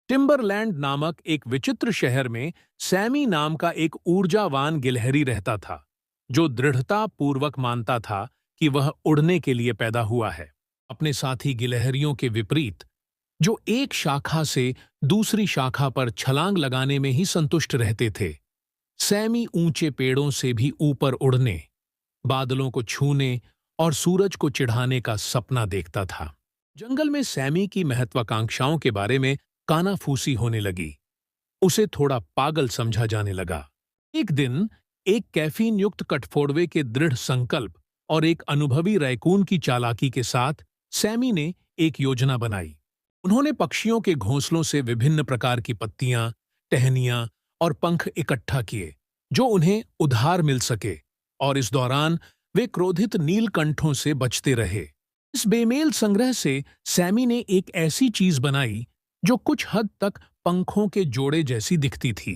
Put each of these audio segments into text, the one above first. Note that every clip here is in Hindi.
टिम्बरलैंड नामक एक विचित्र शहर में सैमी नाम का एक ऊर्जावान गिलहरी रहता था, जो दृढ़ता पूर्वक मानता था कि वह उड़ने के लिए पैदा हुआ है। अपने साथी गिलहरियों के विपरीत, जो एक शाखा से दूसरी शाखा पर छलांग लगाने में ही संतुष्ट रहते थे, सैमी ऊंचे पेड़ों से भी ऊपर उड़ने, बादलों को छूने और सूरज को चिढ़ाने का सपना देखता था। जंगल में सैमी की महत्वाकांक्षाओं के बारे में कानाफूसी होने लगी। उसे थोड़ा पागल समझा जाने लगा। एक दिन एक कैफीन युक्त कठफोड़वे के दृढ़ संकल्प और एक अनुभवी रैकून की चालाकी के साथ सैमी ने एक योजना बनाई। उन्होंने पक्षियों के घोंसलों से विभिन्न प्रकार की पत्तियां, टहनियां और पंख इकट्ठा किए, जो उन्हें उधार मिल सके, और इस दौरान वे क्रोधित नीलकंठों से बचते रहे। इस बेमेल संग्रह से सैमी ने एक ऐसी चीज बनाई जो कुछ हद तक पंखों के जोड़े जैसी दिखती थी।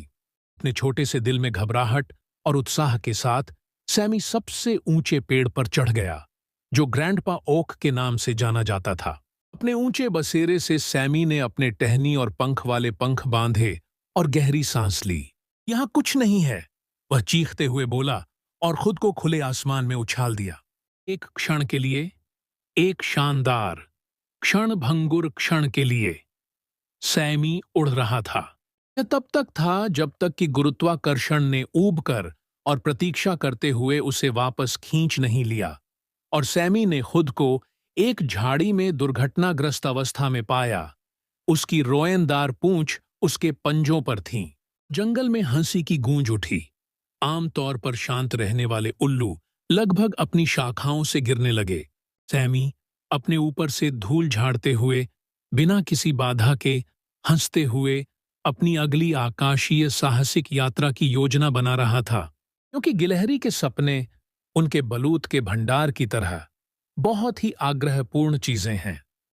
अपने छोटे से दिल में घबराहट और उत्साह के साथ सैमी सबसे ऊंचे पेड़ पर चढ़ गया, जो ग्रैंडपा ओक के नाम से जाना जाता था। अपने ऊंचे बसेरे से सैमी ने अपने टहनी और पंख वाले पंख बांधे और गहरी सांस ली। यहां कुछ नहीं है, वह चीखते हुए बोला, और खुद को खुले आसमान में उछाल दिया। एक क्षण के लिए, एक शानदार क्षणभंगुर क्षण के लिए सैमी उड़ रहा था। यह तब तक था जब तक कि गुरुत्वाकर्षण ने ऊबकर और प्रतीक्षा करते हुए उसे वापस खींच नहीं लिया, और सैमी ने खुद को एक झाड़ी में दुर्घटनाग्रस्त अवस्था में पाया। उसकी रोएंदार पूंछ उसके पंजों पर थी। जंगल में हंसी की गूंज उठी। आमतौर पर शांत रहने वाले उल्लू लगभग अपनी शाखाओं से गिरने लगे। सैमी अपने ऊपर से धूल झाड़ते हुए, बिना किसी बाधा के, हंसते हुए अपनी अगली आकाशीय साहसिक यात्रा की योजना बना रहा था, क्योंकि गिलहरी के सपने उनके बलूत के भंडार की तरह बहुत ही आग्रहपूर्ण चीजें हैं।